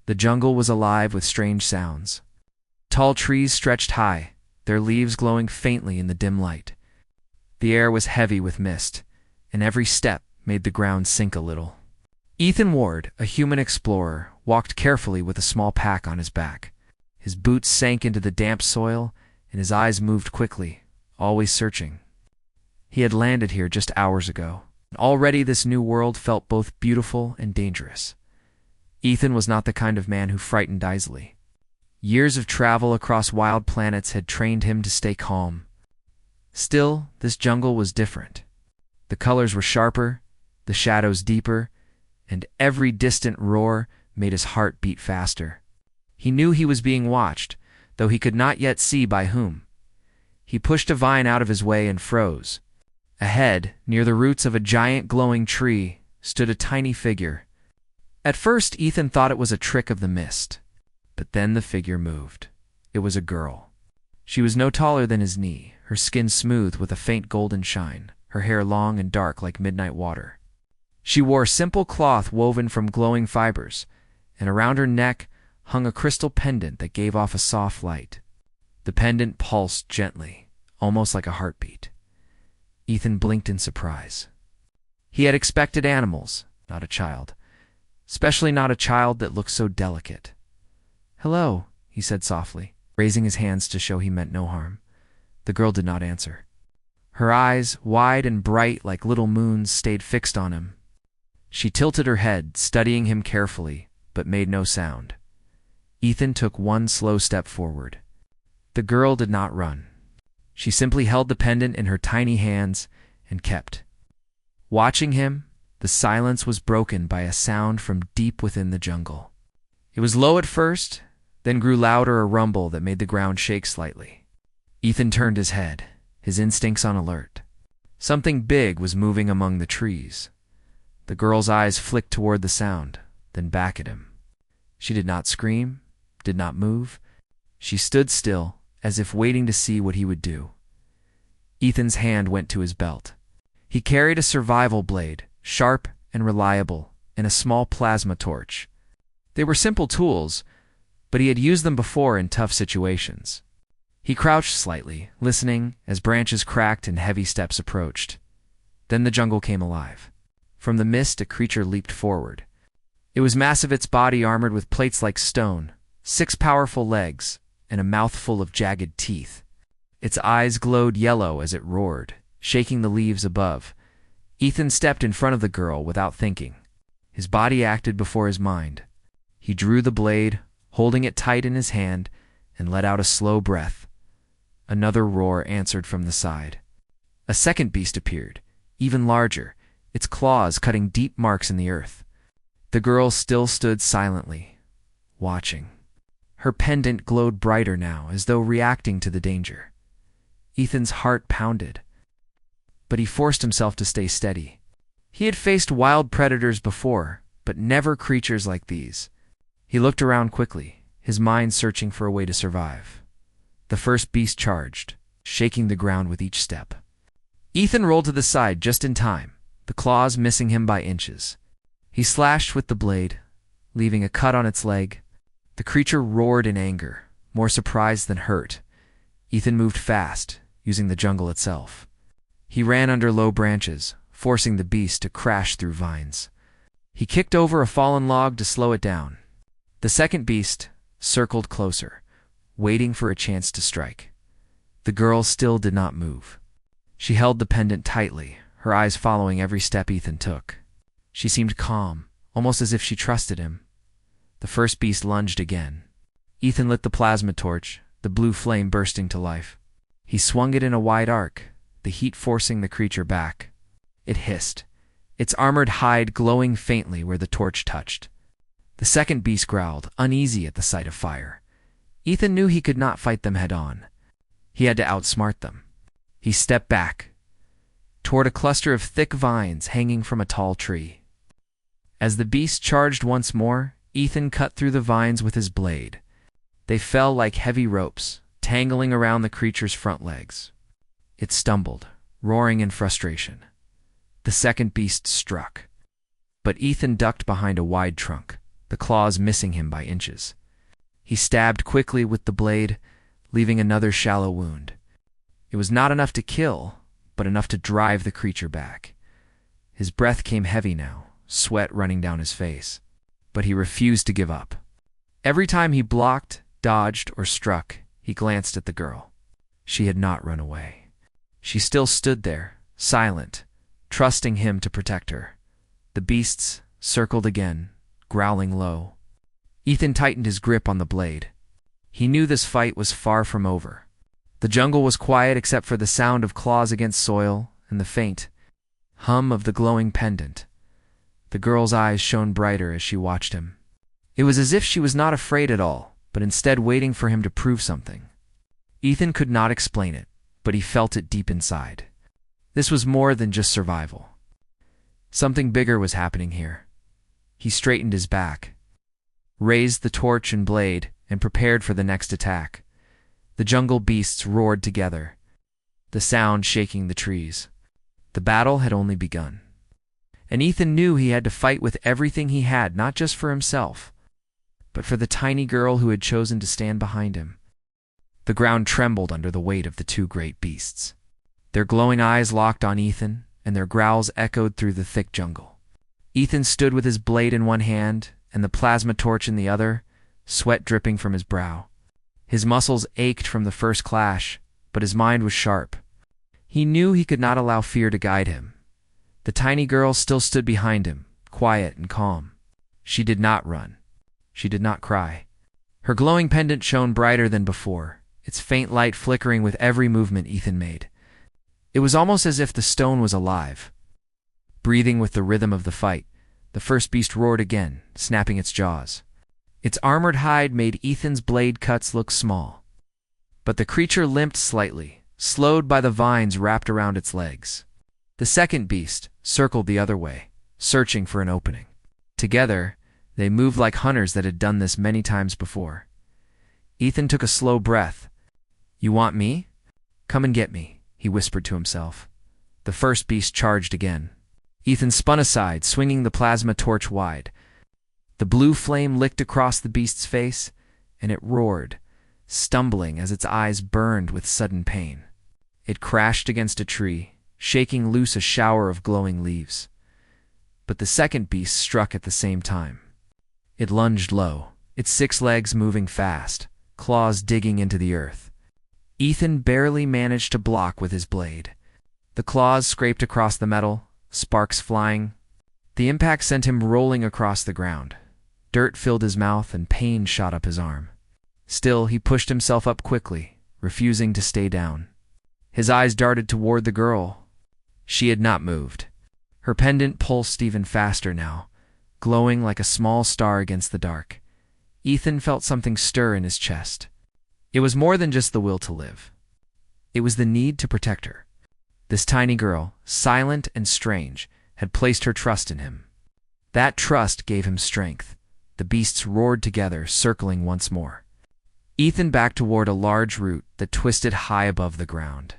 The jungle was alive with strange sounds. Tall trees stretched high, their leaves glowing faintly in the dim light. The air was heavy with mist, and every step made the ground sink a little. Ethan Ward, a human explorer, walked carefully with a small pack on his back. His boots sank into the damp soil, and his eyes moved quickly, always searching. He had landed here just hours ago. Already this new world felt both beautiful and dangerous. Ethan was not the kind of man who frightened easily. Years of travel across wild planets had trained him to stay calm. Still, this jungle was different. The colors were sharper, the shadows deeper, and every distant roar made his heart beat faster. He knew he was being watched, though he could not yet see by whom. He pushed a vine out of his way and froze. Ahead, near the roots of a giant glowing tree, stood a tiny figure. At first, Ethan thought it was a trick of the mist. But then the figure moved. It was a girl. She was no taller than his knee, her skin smooth with a faint golden shine, her hair long and dark like midnight water. She wore simple cloth woven from glowing fibers, and around her neck hung a crystal pendant that gave off a soft light. The pendant pulsed gently, almost like a heartbeat. Ethan blinked in surprise. He had expected animals, not a child, especially not a child that looked so delicate. "Hello," he said softly, raising his hands to show he meant no harm. The girl did not answer. Her eyes, wide and bright like little moons, stayed fixed on him. She tilted her head, studying him carefully, but made no sound. Ethan took one slow step forward. The girl did not run. She simply held the pendant in her tiny hands and kept. Watching him, the silence was broken by a sound from deep within the jungle. It was low at first, then grew louder, a rumble that made the ground shake slightly. Ethan turned his head, his instincts on alert. Something big was moving among the trees. The girl's eyes flicked toward the sound, then back at him. She did not scream, did not move. She stood still, as if waiting to see what he would do. Ethan's hand went to his belt. He carried a survival blade, sharp and reliable, and a small plasma torch. They were simple tools, but he had used them before in tough situations. He crouched slightly, listening as branches cracked and heavy steps approached. Then the jungle came alive. From the mist, a creature leaped forward. It was massive, its body armored with plates like stone, 6 powerful legs, and a mouthful of jagged teeth. Its eyes glowed yellow as it roared, shaking the leaves above. Ethan stepped in front of the girl without thinking. His body acted before his mind. He drew the blade, holding it tight in his hand, and let out a slow breath. Another roar answered from the side. A second beast appeared, even larger, its claws cutting deep marks in the earth. The girl still stood silently, watching. Her pendant glowed brighter now, as though reacting to the danger. Ethan's heart pounded, but he forced himself to stay steady. He had faced wild predators before, but never creatures like these. He looked around quickly, his mind searching for a way to survive. The first beast charged, shaking the ground with each step. Ethan rolled to the side just in time, the claws missing him by inches. He slashed with the blade, leaving a cut on its leg. The creature roared in anger, more surprised than hurt. Ethan moved fast, using the jungle itself. He ran under low branches, forcing the beast to crash through vines. He kicked over a fallen log to slow it down. The second beast circled closer, waiting for a chance to strike. The girl still did not move. She held the pendant tightly, her eyes following every step Ethan took. She seemed calm, almost as if she trusted him. The first beast lunged again. Ethan lit the plasma torch, the blue flame bursting to life. He swung it in a wide arc, the heat forcing the creature back. It hissed, its armored hide glowing faintly where the torch touched. The second beast growled, uneasy at the sight of fire. Ethan knew he could not fight them head-on. He had to outsmart them. He stepped back, toward a cluster of thick vines hanging from a tall tree. As the beast charged once more, Ethan cut through the vines with his blade. They fell like heavy ropes, tangling around the creature's front legs. It stumbled, roaring in frustration. The second beast struck, but Ethan ducked behind a wide trunk. the claws missing him by inches. He stabbed quickly with the blade, leaving another shallow wound. It was not enough to kill, but enough to drive the creature back. His breath came heavy now, sweat running down his face. But he refused to give up. Every time he blocked, dodged, or struck, he glanced at the girl. She had not run away. She still stood there, silent, trusting him to protect her. The beasts circled again, growling low. Ethan tightened his grip on the blade. He knew this fight was far from over. The jungle was quiet except for the sound of claws against soil and the faint hum of the glowing pendant. The girl's eyes shone brighter as she watched him. It was as if she was not afraid at all, but instead waiting for him to prove something. Ethan could not explain it, but he felt it deep inside. This was more than just survival. Something bigger was happening here. He straightened his back, raised the torch and blade, and prepared for the next attack. The jungle beasts roared together, the sound shaking the trees. The battle had only begun. And Ethan knew he had to fight with everything he had, not just for himself, but for the tiny girl who had chosen to stand behind him. The ground trembled under the weight of the two great beasts. Their glowing eyes locked on Ethan, and their growls echoed through the thick jungle. Ethan stood with his blade in one hand and the plasma torch in the other, sweat dripping from his brow. His muscles ached from the first clash, but his mind was sharp. He knew he could not allow fear to guide him. The tiny girl still stood behind him, quiet and calm. She did not run. She did not cry. Her glowing pendant shone brighter than before, its faint light flickering with every movement Ethan made. It was almost as if the stone was alive. Breathing with the rhythm of the fight, the first beast roared again, snapping its jaws. Its armored hide made Ethan's blade cuts look small. But the creature limped slightly, slowed by the vines wrapped around its legs. The second beast circled the other way, searching for an opening. Together, they moved like hunters that had done this many times before. Ethan took a slow breath. "You want me? Come and get me," he whispered to himself. The first beast charged again. Ethan spun aside, swinging the plasma torch wide. The blue flame licked across the beast's face, and it roared, stumbling as its eyes burned with sudden pain. It crashed against a tree, shaking loose a shower of glowing leaves. But the second beast struck at the same time. It lunged low, its 6 legs moving fast, claws digging into the earth. Ethan barely managed to block with his blade. The claws scraped across the metal, sparks flying. The impact sent him rolling across the ground. Dirt filled his mouth and pain shot up his arm. Still, he pushed himself up quickly, refusing to stay down. His eyes darted toward the girl. She had not moved. Her pendant pulsed even faster now, glowing like a small star against the dark. Ethan felt something stir in his chest. It was more than just the will to live. It was the need to protect her. This tiny girl, silent and strange, had placed her trust in him. That trust gave him strength. The beasts roared together, circling once more. Ethan backed toward a large root that twisted high above the ground.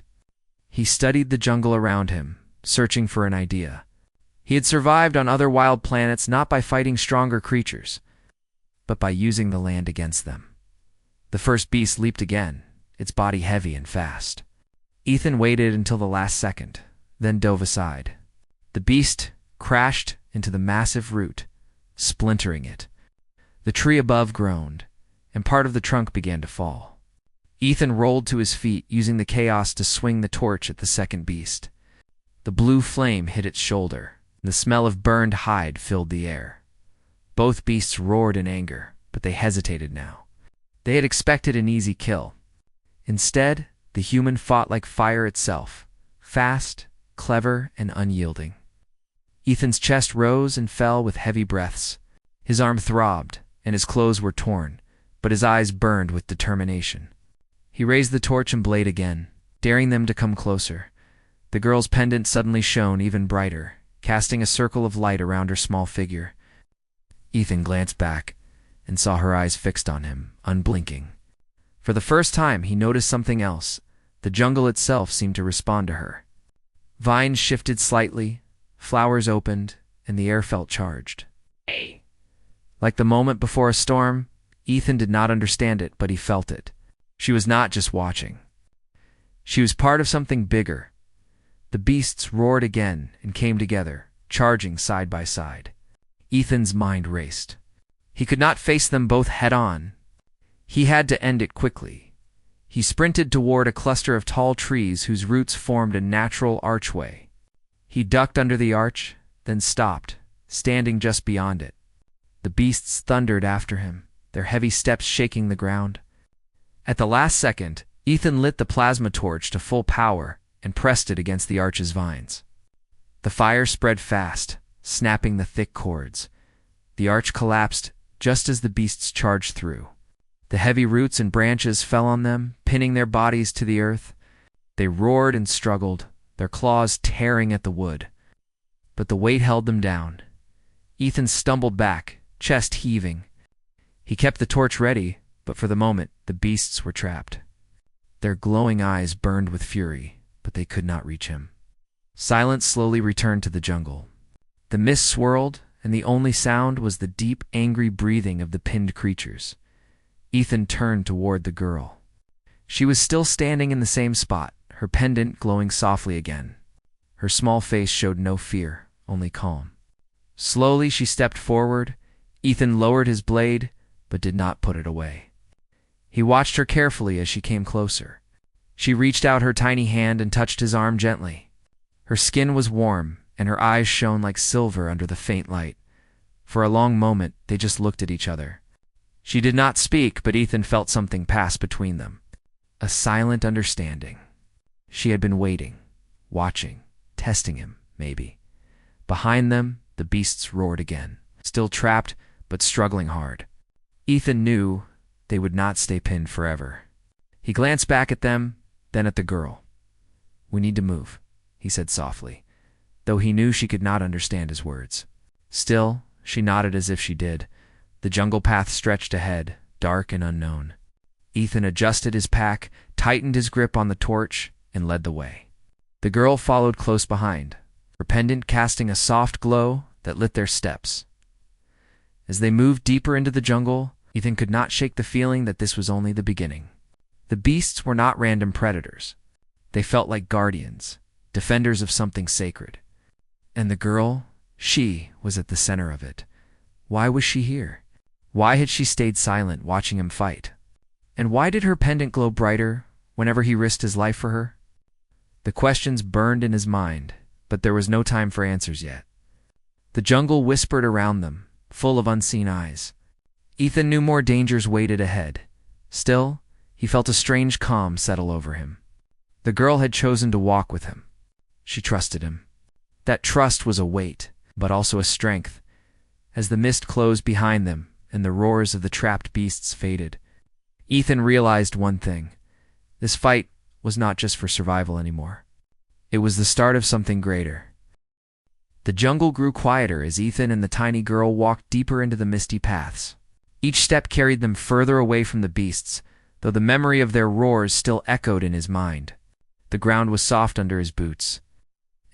He studied the jungle around him, searching for an idea. He had survived on other wild planets not by fighting stronger creatures, but by using the land against them. The first beast leaped again, its body heavy and fast. Ethan waited until the last second, then dove aside. The beast crashed into the massive root, splintering it. The tree above groaned, and part of the trunk began to fall. Ethan rolled to his feet, using the chaos to swing the torch at the second beast. The blue flame hit its shoulder, and the smell of burned hide filled the air. Both beasts roared in anger, but they hesitated now. They had expected an easy kill. Instead, the human fought like fire itself, fast, clever, and unyielding. Ethan's chest rose and fell with heavy breaths. His arm throbbed, and his clothes were torn, but his eyes burned with determination. He raised the torch and blade again, daring them to come closer. The girl's pendant suddenly shone even brighter, casting a circle of light around her small figure. Ethan glanced back and saw her eyes fixed on him, unblinking. For the first time, he noticed something else. The jungle itself seemed to respond to her. Vines shifted slightly, flowers opened, and the air felt charged. "Hey!" Like the moment before a storm, Ethan did not understand it, but he felt it. She was not just watching. She was part of something bigger. The beasts roared again and came together, charging side by side. Ethan's mind raced. He could not face them both head-on. He had to end it quickly. He sprinted toward a cluster of tall trees whose roots formed a natural archway. He ducked under the arch, then stopped, standing just beyond it. The beasts thundered after him, their heavy steps shaking the ground. At the last second, Ethan lit the plasma torch to full power and pressed it against the arch's vines. The fire spread fast, snapping the thick cords. The arch collapsed just as the beasts charged through. The heavy roots and branches fell on them, pinning their bodies to the earth. They roared and struggled, their claws tearing at the wood. But the weight held them down. Ethan stumbled back, chest heaving. He kept the torch ready, but for the moment, the beasts were trapped. Their glowing eyes burned with fury, but they could not reach him. Silence slowly returned to the jungle. The mist swirled, and the only sound was the deep, angry breathing of the pinned creatures. Ethan turned toward the girl. She was still standing in the same spot, her pendant glowing softly again. Her small face showed no fear, only calm. Slowly she stepped forward. Ethan lowered his blade, but did not put it away. He watched her carefully as she came closer. She reached out her tiny hand and touched his arm gently. Her skin was warm, and her eyes shone like silver under the faint light. For a long moment, they just looked at each other. She did not speak, but Ethan felt something pass between them. A silent understanding. She had been waiting, watching, testing him, maybe. Behind them, the beasts roared again, still trapped, but struggling hard. Ethan knew they would not stay pinned forever. He glanced back at them, then at the girl. "We need to move," he said softly, though he knew she could not understand his words. Still, she nodded as if she did. The jungle path stretched ahead, dark and unknown. Ethan adjusted his pack, tightened his grip on the torch, and led the way. The girl followed close behind, her pendant casting a soft glow that lit their steps. As they moved deeper into the jungle, Ethan could not shake the feeling that this was only the beginning. The beasts were not random predators. They felt like guardians, defenders of something sacred. And the girl, she was at the center of it. Why was she here? Why had she stayed silent, watching him fight? And why did her pendant glow brighter whenever he risked his life for her? The questions burned in his mind, but there was no time for answers yet. The jungle whispered around them, full of unseen eyes. Ethan knew more dangers waited ahead. Still, he felt a strange calm settle over him. The girl had chosen to walk with him. She trusted him. That trust was a weight, but also a strength. As the mist closed behind them and the roars of the trapped beasts faded, Ethan realized one thing. This fight was not just for survival anymore. It was the start of something greater. The jungle grew quieter as Ethan and the tiny girl walked deeper into the misty paths. Each step carried them further away from the beasts, though the memory of their roars still echoed in his mind. The ground was soft under his boots,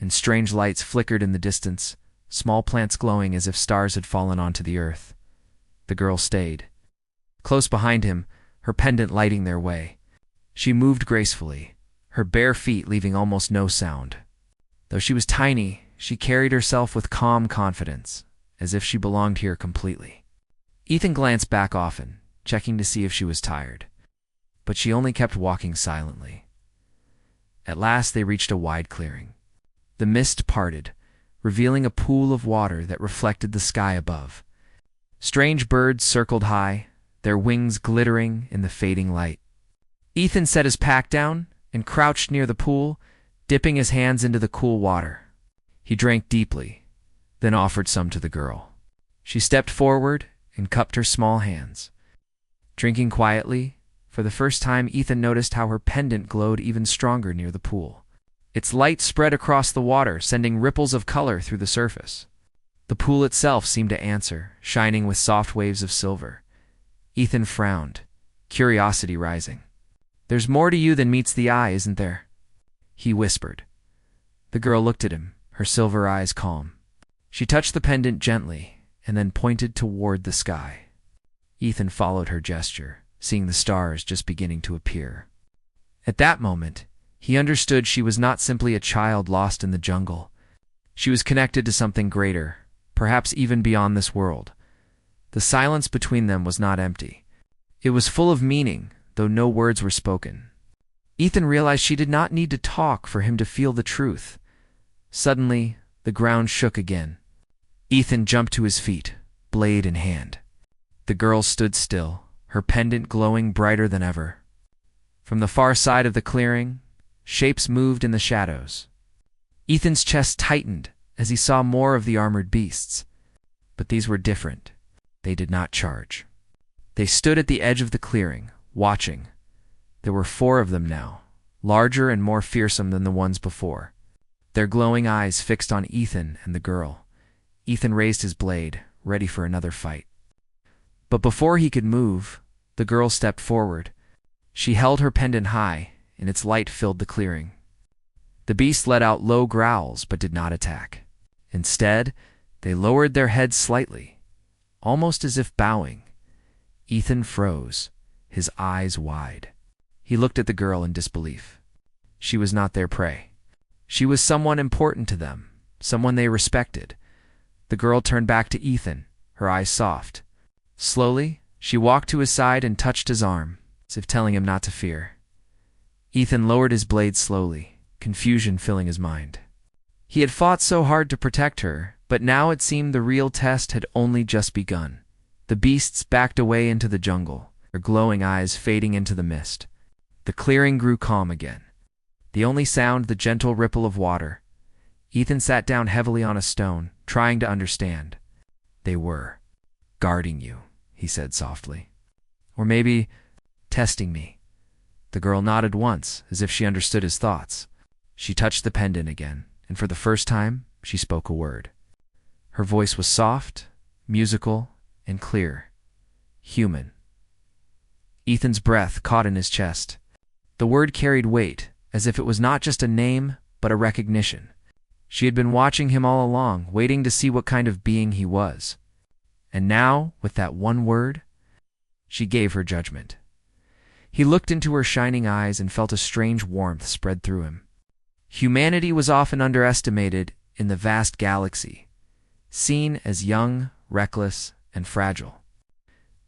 and strange lights flickered in the distance, small plants glowing as if stars had fallen onto the earth. The girl stayed. Close behind him, her pendant lighting their way. She moved gracefully, her bare feet leaving almost no sound. Though she was tiny, she carried herself with calm confidence, as if she belonged here completely. Ethan glanced back often, checking to see if she was tired. But she only kept walking silently. At last they reached a wide clearing. The mist parted, revealing a pool of water that reflected the sky above. Strange birds circled high, their wings glittering in the fading light. Ethan set his pack down and crouched near the pool, dipping his hands into the cool water. He drank deeply, then offered some to the girl. She stepped forward and cupped her small hands. Drinking quietly, for the first time Ethan noticed how her pendant glowed even stronger near the pool. Its light spread across the water, sending ripples of color through the surface. The pool itself seemed to answer, shining with soft waves of silver. Ethan frowned, curiosity rising. "There's more to you than meets the eye, isn't there?" he whispered. The girl looked at him, her silver eyes calm. She touched the pendant gently, and then pointed toward the sky. Ethan followed her gesture, seeing the stars just beginning to appear. At that moment, he understood she was not simply a child lost in the jungle. She was connected to something greater, perhaps even beyond this world. The silence between them was not empty. It was full of meaning, though no words were spoken. Ethan realized she did not need to talk for him to feel the truth. Suddenly, the ground shook again. Ethan jumped to his feet, blade in hand. The girl stood still, her pendant glowing brighter than ever. From the far side of the clearing, shapes moved in the shadows. Ethan's chest tightened as he saw more of the armored beasts. But these were different. They did not charge. They stood at the edge of the clearing, watching. There were 4 of them now, larger and more fearsome than the ones before. Their glowing eyes fixed on Ethan and the girl. Ethan raised his blade, ready for another fight. But before he could move, the girl stepped forward. She held her pendant high, and its light filled the clearing. The beasts let out low growls but did not attack. Instead, they lowered their heads slightly, almost as if bowing. Ethan froze, his eyes wide. He looked at the girl in disbelief. She was not their prey. She was someone important to them, someone they respected. The girl turned back to Ethan, her eyes soft. Slowly, she walked to his side and touched his arm, as if telling him not to fear. Ethan lowered his blade slowly, confusion filling his mind. He had fought so hard to protect her, but now it seemed the real test had only just begun. The beasts backed away into the jungle, their glowing eyes fading into the mist. The clearing grew calm again. The only sound the gentle ripple of water. Ethan sat down heavily on a stone, trying to understand. They were guarding you, he said softly. Or maybe testing me. The girl nodded once, as if she understood his thoughts. She touched the pendant again, and for the first time, she spoke a word. Her voice was soft, musical, and clear. Human. Ethan's breath caught in his chest. The word carried weight, as if it was not just a name, but a recognition. She had been watching him all along, waiting to see what kind of being he was. And now, with that one word, she gave her judgment. He looked into her shining eyes and felt a strange warmth spread through him. Humanity was often underestimated in the vast galaxy, seen as young, reckless, and fragile.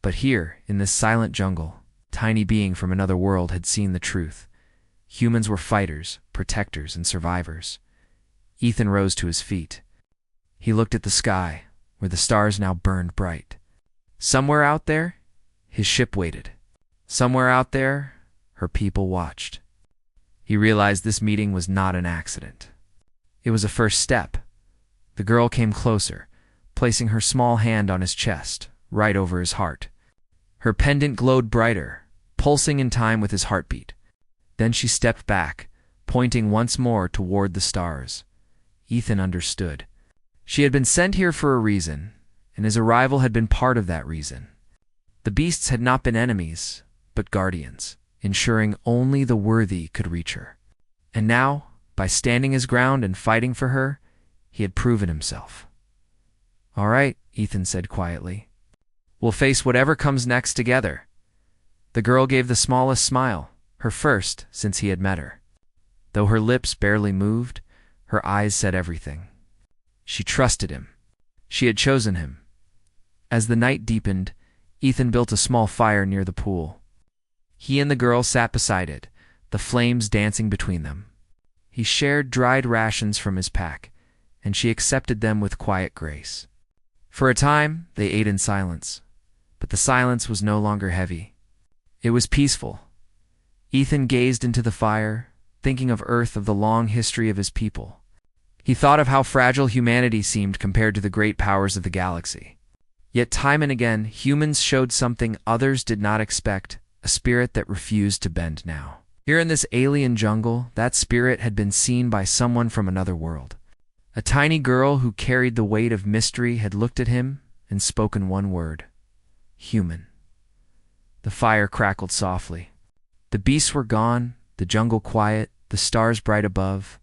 But here, in this silent jungle, a tiny being from another world had seen the truth. Humans were fighters, protectors, and survivors. Ethan rose to his feet. He looked at the sky, where the stars now burned bright. Somewhere out there, his ship waited. Somewhere out there, her people watched. He realized this meeting was not an accident. It was a first step. The girl came closer, placing her small hand on his chest, right over his heart. Her pendant glowed brighter, pulsing in time with his heartbeat. Then she stepped back, pointing once more toward the stars. Ethan understood. She had been sent here for a reason, and his arrival had been part of that reason. The beasts had not been enemies, but guardians, ensuring only the worthy could reach her. And now, by standing his ground and fighting for her, he had proven himself. "All right," Ethan said quietly. "We'll face whatever comes next together." The girl gave the smallest smile, her first since he had met her. Though her lips barely moved, her eyes said everything. She trusted him. She had chosen him. As the night deepened, Ethan built a small fire near the pool. He and the girl sat beside it, the flames dancing between them. He shared dried rations from his pack, and she accepted them with quiet grace. For a time, they ate in silence, but the silence was no longer heavy. It was peaceful. Ethan gazed into the fire, thinking of Earth, of the long history of his people. He thought of how fragile humanity seemed compared to the great powers of the galaxy. Yet time and again, humans showed something others did not expect, a spirit that refused to bend now. Here in this alien jungle, that spirit had been seen by someone from another world. A tiny girl who carried the weight of mystery had looked at him and spoken one word: human. The fire crackled softly. The beasts were gone, the jungle quiet, the stars bright above.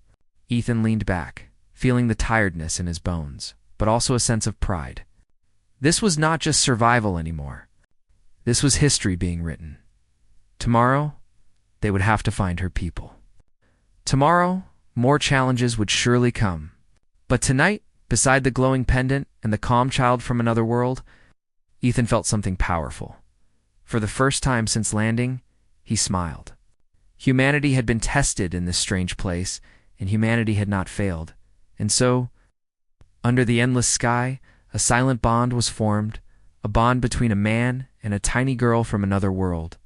Ethan leaned back, feeling the tiredness in his bones, but also a sense of pride. This was not just survival anymore. This was history being written. Tomorrow, they would have to find her people. Tomorrow, more challenges would surely come. But tonight, beside the glowing pendant and the calm child from another world, Ethan felt something powerful. For the first time since landing, he smiled. Humanity had been tested in this strange place, and humanity had not failed. And so, under the endless sky, a silent bond was formed, a bond between a man and a tiny girl from another world.